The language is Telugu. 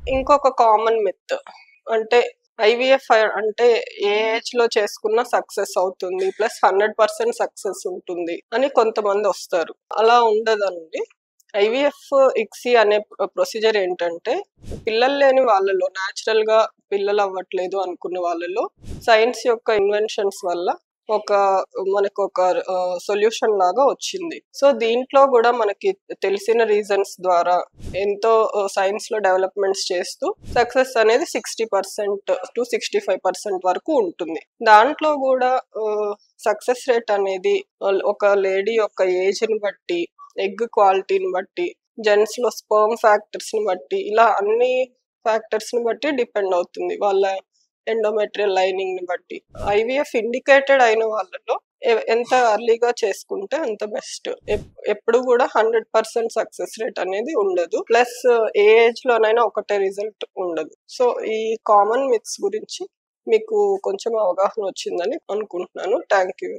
ఇంకొక కామన్ మిత్ అంటే ఐవీఎఫ్ అంటే ఏ ఏజ్ లో చేసుకున్నా సక్సెస్ అవుతుంది ప్లస్ 100% సక్సెస్ ఉంటుంది అని కొంతమంది వస్తారు. అలా ఉండదండి. ఐవీఎఫ్ ఇక్సీ అనే ప్రొసీజర్ ఏంటంటే పిల్లలు లేని వాళ్ళలో న్యాచురల్ గా పిల్లలు అవ్వట్లేదు అనుకున్న వాళ్ళలో సైన్స్ యొక్క ఇన్వెన్షన్స్ వల్ల మనకు ఒక సొల్యూషన్ లాగా వచ్చింది. సో దీంట్లో కూడా మనకి తెలిసిన రీజన్స్ ద్వారా ఎంతో సైన్స్ లో డెవలప్మెంట్స్ చేస్తూ సక్సెస్ అనేది 60% to 65% వరకు ఉంటుంది. దాంట్లో కూడా సక్సెస్ రేట్ అనేది ఒక లేడీ యొక్క ఏజ్ ని బట్టి, ఎగ్ క్వాలిటీని బట్టి, జెంట్స్ లో స్పర్మ్ ఫ్యాక్టర్స్ ని బట్టి, ఇలా అన్ని ఫ్యాక్టర్స్ ని బట్టి డిపెండ్ అవుతుంది. వాళ్ళ ఎండోమెట్రియల్ లైనింగ్ ని బట్టి. ఐవీఎఫ్ ఇండికేటెడ్ అయిన వాళ్ళలో ఎంత అర్లీగా చేసుకుంటే అంత బెస్ట్. ఎప్పుడు కూడా 100% సక్సెస్ రేట్ అనేది ఉండదు. ప్లస్ ఏ ఏజ్ లోనైనా ఒకటే రిజల్ట్ ఉండదు. సో ఈ కామన్ మిత్స్ గురించి మీకు కొంచెం అవగాహన వచ్చిందని అనుకుంటున్నాను. Thank you.